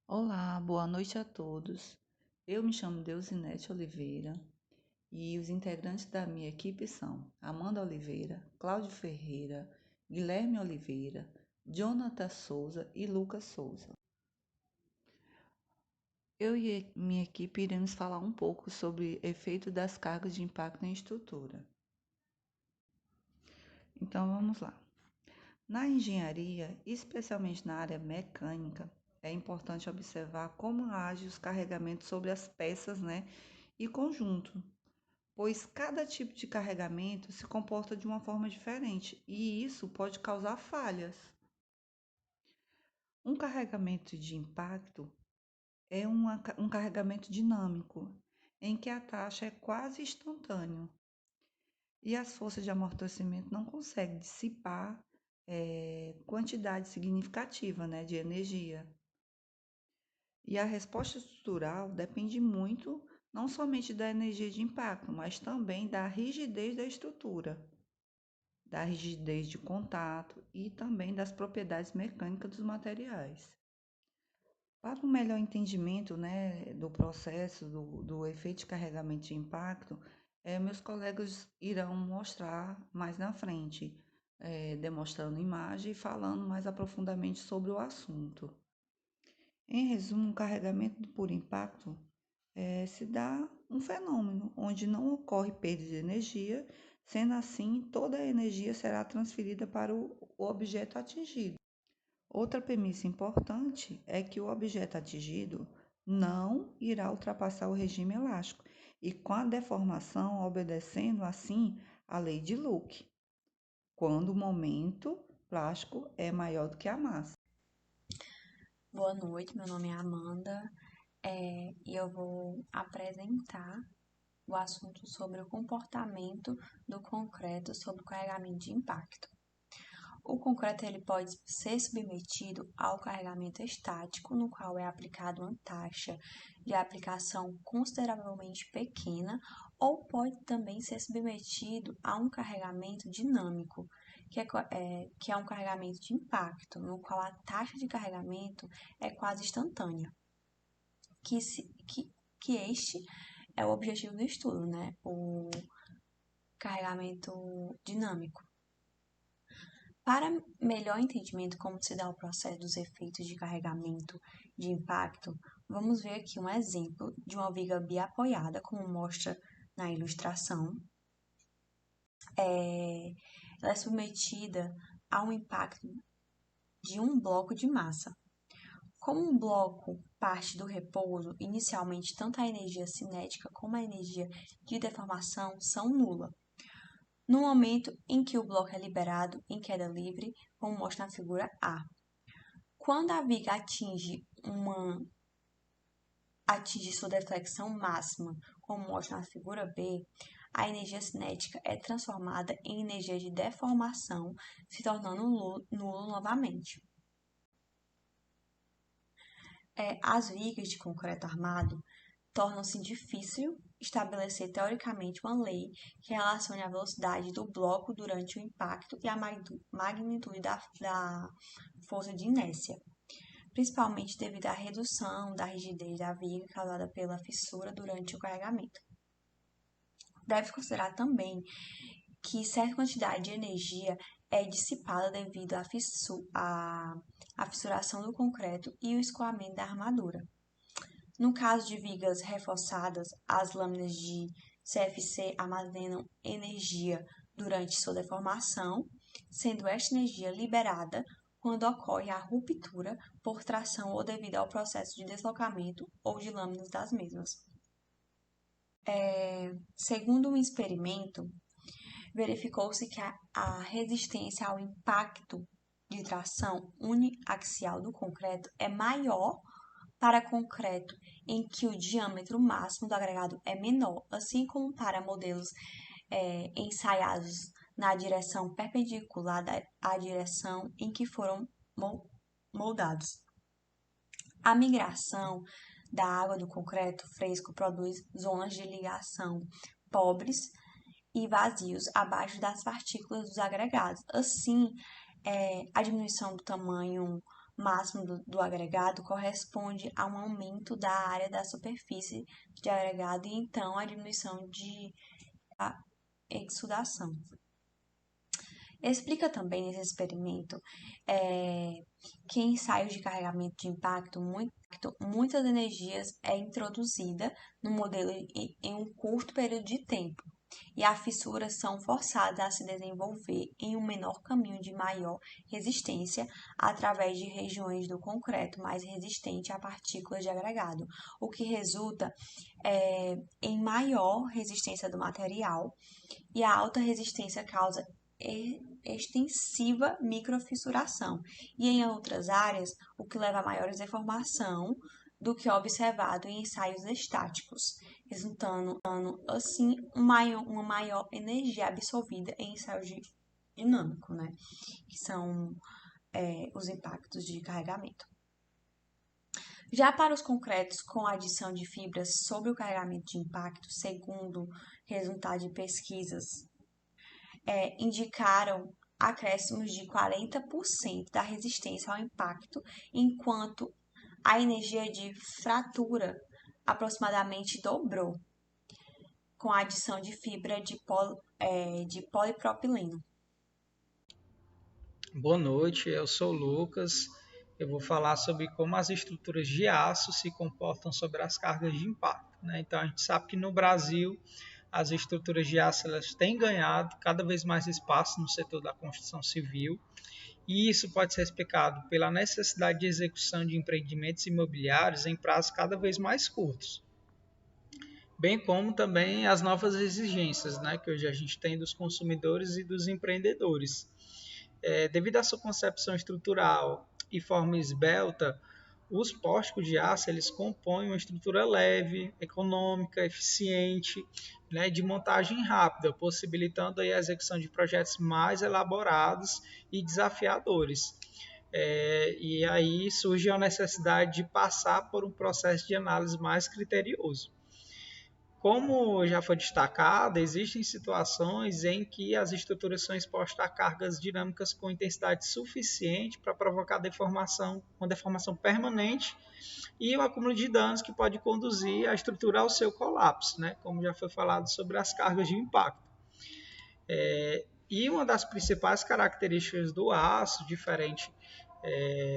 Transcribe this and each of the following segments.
Olá, boa noite a todos. Eu me chamo Deusinete Oliveira e os integrantes da minha equipe são Amanda Oliveira, Cláudio Ferreira, Guilherme Oliveira, Jonathan Souza e Lucas Souza. Eu e minha equipe iremos falar um pouco sobre efeito das cargas de impacto em estrutura. Então vamos lá. Na engenharia, especialmente na área mecânica, é importante observar como agem os carregamentos sobre as peças, e conjunto, pois cada tipo de carregamento se comporta de uma forma diferente e isso pode causar falhas. Um carregamento de impacto é um carregamento dinâmico, em que a taxa é quase instantânea e as forças de amortecimento não conseguem dissipar quantidade significativa, de energia. E a resposta estrutural depende muito não somente da energia de impacto, mas também da rigidez da estrutura, da rigidez de contato e também das propriedades mecânicas dos materiais. Para um melhor entendimento, do processo, do efeito de carregamento de impacto, meus colegas irão mostrar mais na frente, demonstrando imagem e falando mais aprofundadamente sobre o assunto. Em resumo, o carregamento por impacto se dá um fenômeno onde não ocorre perda de energia, sendo assim, toda a energia será transferida para o objeto atingido. Outra premissa importante é que o objeto atingido não irá ultrapassar o regime elástico e com a deformação obedecendo assim a lei de Luke, quando o momento plástico é maior do que a massa. Boa noite, meu nome é Amanda e eu vou apresentar o assunto sobre o comportamento do concreto sob o carregamento de impacto. O concreto ele pode ser submetido ao carregamento estático, no qual é aplicado uma taxa de aplicação consideravelmente pequena, ou pode também ser submetido a um carregamento dinâmico, que é um carregamento de impacto, no qual a taxa de carregamento é quase instantânea. Que este é o objetivo do estudo, o carregamento dinâmico. Para melhor entendimento como se dá o processo dos efeitos de carregamento de impacto, vamos ver aqui um exemplo de uma viga biapoiada, como mostra na ilustração. Ela é submetida a um impacto de um bloco de massa. Como um bloco parte do repouso, inicialmente tanto a energia cinética como a energia de deformação são nulas. No momento em que o bloco é liberado em queda livre, como mostra na figura A. Quando a viga atinge sua deflexão máxima, como mostra na figura B, a energia cinética é transformada em energia de deformação, se tornando nulo novamente. As vigas de concreto armado tornam-se difícil estabelecer teoricamente uma lei que relacione a velocidade do bloco durante o impacto e a magnitude da força de inércia, principalmente devido à redução da rigidez da viga causada pela fissura durante o carregamento. Deve considerar também que certa quantidade de energia é dissipada devido à fissuração do concreto e o escoamento da armadura. No caso de vigas reforçadas, as lâminas de CFC armazenam energia durante sua deformação, sendo esta energia liberada quando ocorre a ruptura por tração ou devido ao processo de deslocamento ou de lâminas das mesmas. Segundo um experimento, verificou-se que a resistência ao impacto de tração uniaxial do concreto é maior para concreto em que o diâmetro máximo do agregado é menor, assim como para modelos ensaiados na direção perpendicular à direção em que foram moldados. A migração da água do concreto fresco produz zonas de ligação pobres e vazios abaixo das partículas dos agregados. Assim, a diminuição do tamanho máximo do agregado corresponde a um aumento da área da superfície de agregado e então a diminuição da exsudação. Explica também nesse experimento que em ensaios de carregamento de impacto, muitas energias é introduzida no modelo em um curto período de tempo, e as fissuras são forçadas a se desenvolver em um menor caminho de maior resistência através de regiões do concreto mais resistente a partículas de agregado, o que resulta em maior resistência do material, e a alta resistência causa extensiva microfissuração, e em outras áreas, o que leva a maiores deformação do que observado em ensaios estáticos, resultando assim uma maior energia absorvida em ensaios dinâmicos, né? Que são os impactos de carregamento. Já para os concretos com adição de fibras sob o carregamento de impacto, segundo resultado de pesquisas, indicaram acréscimos de 40% da resistência ao impacto, enquanto a energia de fratura aproximadamente dobrou com a adição de fibra de polipropileno. Boa noite, eu sou o Lucas. Eu vou falar sobre como as estruturas de aço se comportam sobre as cargas de impacto, né? Então a gente sabe que no Brasil as estruturas de aço elas têm ganhado cada vez mais espaço no setor da construção civil, e isso pode ser explicado pela necessidade de execução de empreendimentos imobiliários em prazos cada vez mais curtos, bem como também as novas exigências, né, que hoje a gente tem dos consumidores e dos empreendedores. Devido à sua concepção estrutural e forma esbelta, os pórticos de aço eles compõem uma estrutura leve, econômica, eficiente, né, de montagem rápida, possibilitando aí a execução de projetos mais elaborados e desafiadores. E aí surge a necessidade de passar por um processo de análise mais criterioso. Como já foi destacado, existem situações em que as estruturas são expostas a cargas dinâmicas com intensidade suficiente para provocar uma deformação permanente e o acúmulo de danos que pode conduzir a estrutura ao seu colapso, né? Como já foi falado sobre as cargas de impacto. E uma das principais características do aço, diferente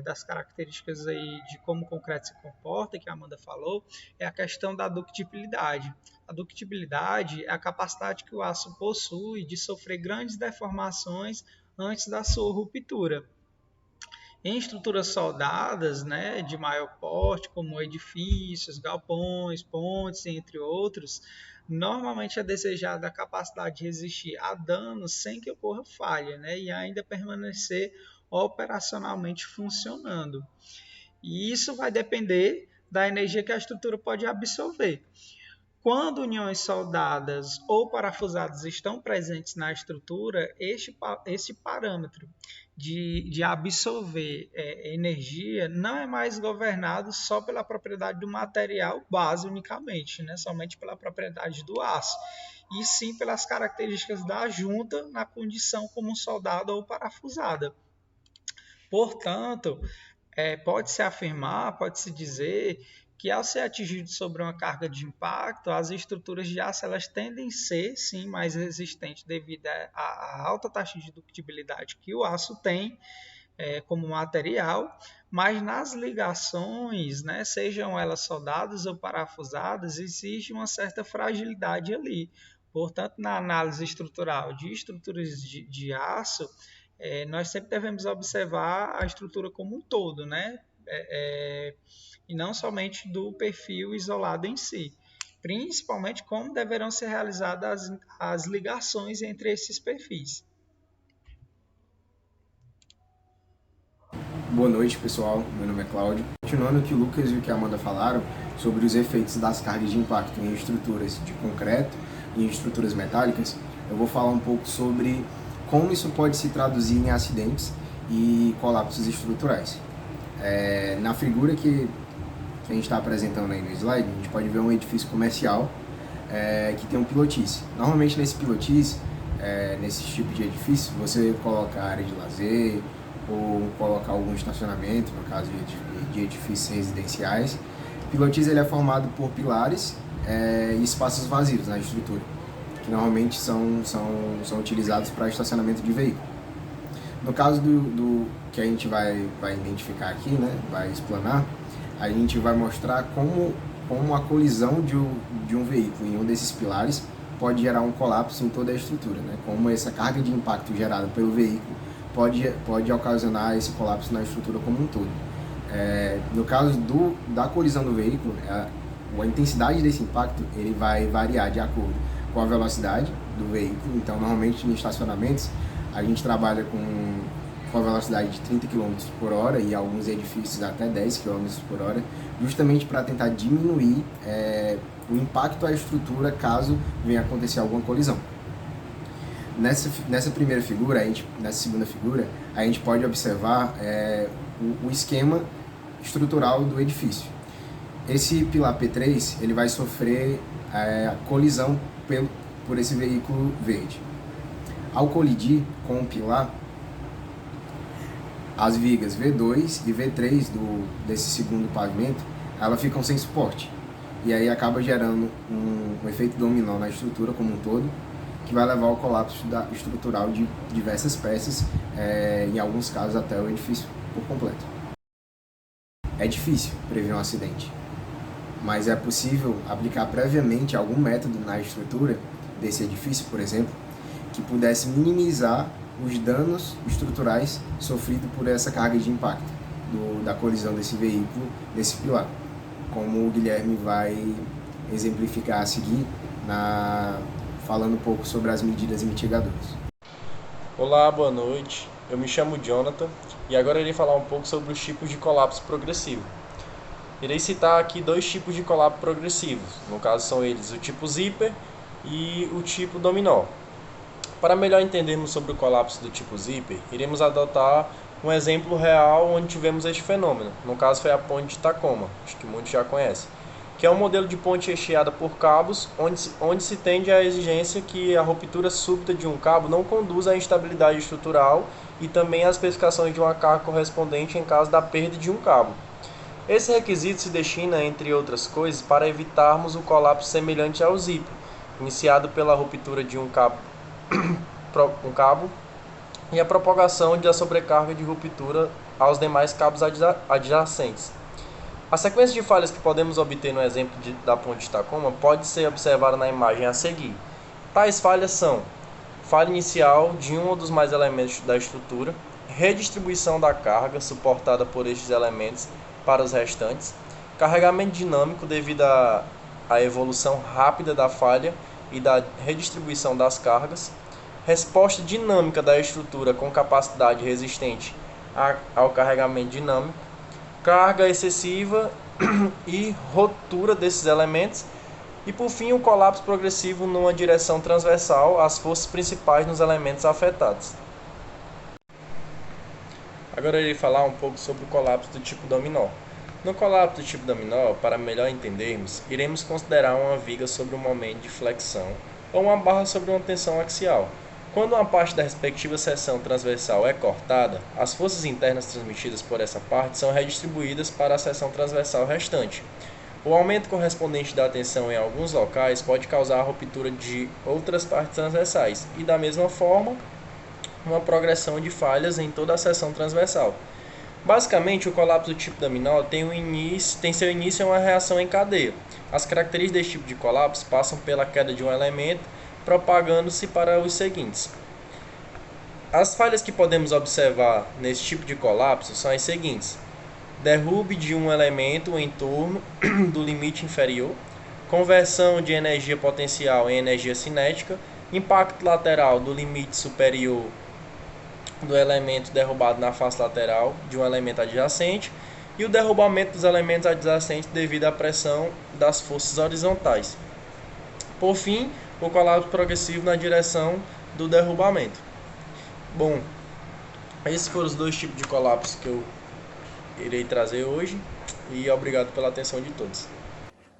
das características aí de como o concreto se comporta, que a Amanda falou, é a questão da ductibilidade. A ductibilidade é a capacidade que o aço possui de sofrer grandes deformações antes da sua ruptura. Em estruturas soldadas, né, de maior porte, como edifícios, galpões, pontes, entre outros, normalmente é desejada a capacidade de resistir a danos sem que ocorra falha, né, e ainda permanecer operacionalmente funcionando. E isso vai depender da energia que a estrutura pode absorver. Quando uniões soldadas ou parafusadas estão presentes na estrutura, esse parâmetro de absorver energia não é mais governado só pela propriedade do material base unicamente, né? Somente pela propriedade do aço, e sim pelas características da junta na condição como soldada ou parafusada. Portanto, pode-se afirmar, pode-se dizer que ao ser atingido sobre uma carga de impacto, as estruturas de aço elas tendem a ser, sim, mais resistentes devido à alta taxa de ductibilidade que o aço tem como material, mas nas ligações, né, sejam elas soldadas ou parafusadas, existe uma certa fragilidade ali. Portanto, na análise estrutural de estruturas de aço, nós sempre devemos observar a estrutura como um todo, né? E não somente do perfil isolado em si, principalmente como deverão ser realizadas as ligações entre esses perfis. Boa noite, pessoal. Meu nome é Cláudio. Continuando o que o Lucas e o que a Amanda falaram sobre os efeitos das cargas de impacto em estruturas de concreto e em estruturas metálicas, eu vou falar um pouco sobre como isso pode se traduzir em acidentes e colapsos estruturais. Na figura que a gente está apresentando aí no slide, a gente pode ver um edifício comercial que tem um pilotice. Normalmente nesse pilotice, nesse tipo de edifício, você coloca área de lazer, ou colocar algum estacionamento, no caso de edifícios residenciais. O pilotis ele é formado por pilares e espaços vazios na estrutura, que normalmente são utilizados para estacionamento de veículo. No caso do que a gente vai identificar aqui, né, vai explanar, a gente vai mostrar como a colisão de um veículo em um desses pilares pode gerar um colapso em toda a estrutura, né? Como essa carga de impacto gerada pelo veículo pode ocasionar esse colapso na estrutura como um todo. No caso da colisão do veículo, a intensidade desse impacto ele vai variar de acordo com a velocidade do veículo. Então, normalmente em estacionamentos, a gente trabalha com a velocidade de 30 km por hora e alguns edifícios até 10 km por hora, justamente para tentar diminuir o impacto à estrutura caso venha acontecer alguma colisão. Nessa primeira figura, nessa segunda figura, a gente pode observar o esquema estrutural do edifício. Esse pilar P3 ele vai sofrer a colisão por esse veículo verde. Ao colidir com o pilar, as vigas V2 e V3 desse segundo pavimento, elas ficam sem suporte. E aí acaba gerando um efeito dominó na estrutura como um todo, que vai levar ao colapso estrutural de diversas peças, em alguns casos até o edifício por completo. É difícil prever um acidente, mas é possível aplicar previamente algum método na estrutura desse edifício, por exemplo, que pudesse minimizar os danos estruturais sofridos por essa carga de impacto da colisão desse veículo, desse pilar, como o Guilherme vai exemplificar a seguir, falando um pouco sobre as medidas mitigadoras. Olá, boa noite. Eu me chamo Jonathan e agora irei falar um pouco sobre os tipos de colapso progressivo. Irei citar aqui 2 tipos de colapso progressivos. No caso são eles o tipo zíper e o tipo dominó. Para melhor entendermos sobre o colapso do tipo zíper, iremos adotar um exemplo real onde tivemos este fenômeno. No caso foi a ponte de Tacoma, acho que muitos já conhecem, que é um modelo de ponte recheada por cabos, onde se tende à exigência que a ruptura súbita de um cabo não conduza à instabilidade estrutural e também às especificações de uma carga correspondente em caso da perda de um cabo. Esse requisito se destina, entre outras coisas, para evitarmos o colapso semelhante ao zíper, iniciado pela ruptura de um cabo e a propagação da sobrecarga de ruptura aos demais cabos adjacentes. A sequência de falhas que podemos obter no exemplo da ponte de Tacoma pode ser observada na imagem a seguir. Tais falhas são: falha inicial de um ou dos mais elementos da estrutura, redistribuição da carga suportada por estes elementos para os restantes, carregamento dinâmico devido à evolução rápida da falha e da redistribuição das cargas, resposta dinâmica da estrutura com capacidade resistente ao carregamento dinâmico, carga excessiva e rotura desses elementos, e por fim o colapso progressivo numa direção transversal às forças principais nos elementos afetados. Agora eu irei falar um pouco sobre o colapso do tipo dominó. No colapso do tipo dominó, para melhor entendermos, iremos considerar uma viga sobre um momento de flexão ou uma barra sobre uma tensão axial. Quando uma parte da respectiva seção transversal é cortada, as forças internas transmitidas por essa parte são redistribuídas para a seção transversal restante. O aumento correspondente da tensão em alguns locais pode causar a ruptura de outras partes transversais e, da mesma forma, uma progressão de falhas em toda a seção transversal. Basicamente, o colapso do tipo dominó tem seu início em uma reação em cadeia. As características desse tipo de colapso passam pela queda de um elemento, propagando-se para os seguintes. As falhas que podemos observar nesse tipo de colapso são as seguintes: derrube de um elemento em torno do limite inferior, conversão de energia potencial em energia cinética, impacto lateral do limite superior do elemento derrubado na face lateral de um elemento adjacente e o derrubamento dos elementos adjacentes devido à pressão das forças horizontais. Por fim, o colapso progressivo na direção do derrubamento. Bom, esses foram os 2 tipos de colapso que eu irei trazer hoje e obrigado pela atenção de todos.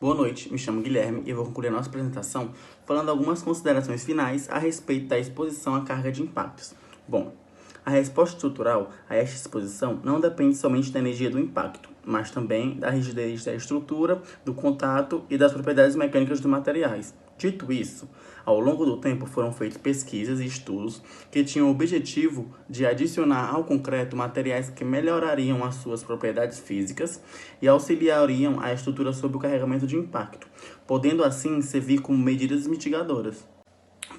Boa noite, me chamo Guilherme e eu vou concluir a nossa apresentação falando algumas considerações finais a respeito da exposição à carga de impactos. Bom, A resposta estrutural a esta exposição não depende somente da energia do impacto, mas também da rigidez da estrutura, do contato e das propriedades mecânicas dos materiais. Dito isso, ao longo do tempo foram feitas pesquisas e estudos que tinham o objetivo de adicionar ao concreto materiais que melhorariam as suas propriedades físicas e auxiliariam a estrutura sob o carregamento de impacto, podendo assim servir como medidas mitigadoras.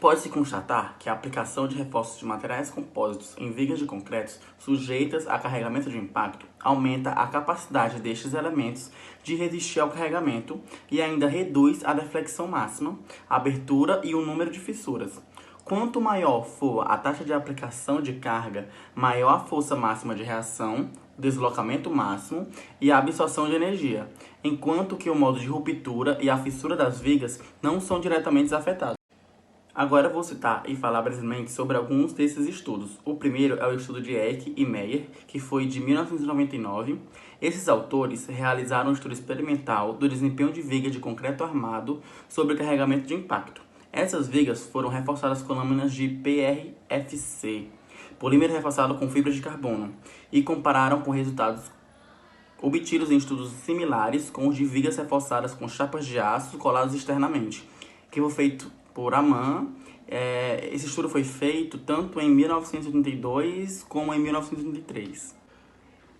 Pode-se constatar que a aplicação de reforços de materiais compósitos em vigas de concreto sujeitas a carregamento de impacto aumenta a capacidade destes elementos de resistir ao carregamento e ainda reduz a deflexão máxima, a abertura e o número de fissuras. Quanto maior for a taxa de aplicação de carga, maior a força máxima de reação, deslocamento máximo e a absorção de energia, enquanto que o modo de ruptura e a fissura das vigas não são diretamente afetados. Agora vou citar e falar brevemente sobre alguns desses estudos. O primeiro é o estudo de Eck e Meyer, que foi de 1999. Esses autores realizaram um estudo experimental do desempenho de viga de concreto armado sobre o carregamento de impacto. Essas vigas foram reforçadas com lâminas de PRFC, polímero reforçado com fibras de carbono, e compararam com resultados obtidos em estudos similares com os de vigas reforçadas com chapas de aço coladas externamente, que foi feito por Amann. Esse estudo foi feito tanto em 1982 como em 1983.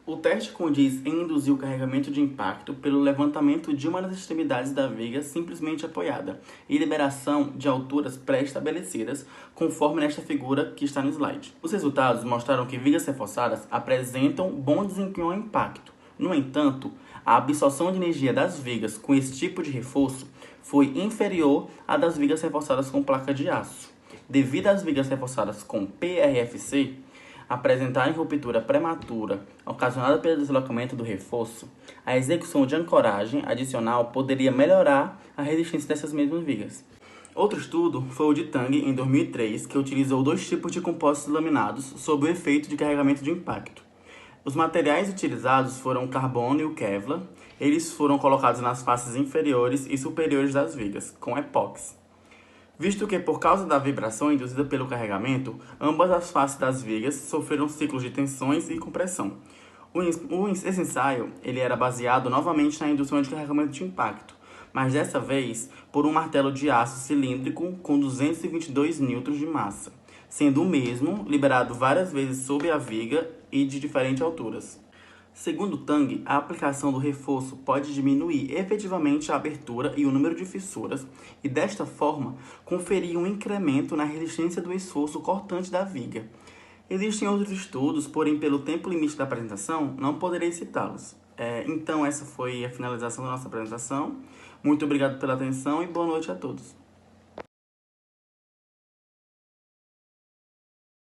O teste condiz em induzir o carregamento de impacto pelo levantamento de uma das extremidades da viga simplesmente apoiada e liberação de alturas pré-estabelecidas, conforme nesta figura que está no slide. Os resultados mostraram que vigas reforçadas apresentam bom desempenho ao impacto. No entanto, a absorção de energia das vigas com esse tipo de reforço foi inferior à das vigas reforçadas com placa de aço. Devido às vigas reforçadas com PRFC apresentarem ruptura prematura ocasionada pelo deslocamento do reforço, a execução de ancoragem adicional poderia melhorar a resistência dessas mesmas vigas. Outro estudo foi o de Tang, em 2003, que utilizou dois tipos de compósitos laminados sob o efeito de carregamento de impacto. Os materiais utilizados foram o carbono e o Kevlar. Eles foram colocados nas faces inferiores e superiores das vigas, com epóxi. Visto que, por causa da vibração induzida pelo carregamento, ambas as faces das vigas sofreram ciclos de tensões e compressão. Esse ensaio ele era baseado novamente na indução de carregamento de impacto, mas dessa vez por um martelo de aço cilíndrico com 222 newtons de massa, sendo o mesmo liberado várias vezes sob a viga e de diferentes alturas. Segundo Tang, a aplicação do reforço pode diminuir efetivamente a abertura e o número de fissuras e, desta forma, conferir um incremento na resistência do esforço cortante da viga. Existem outros estudos, porém, pelo tempo limite da apresentação, não poderei citá-los. Então, essa foi a finalização da nossa apresentação. Muito obrigado pela atenção e boa noite a todos.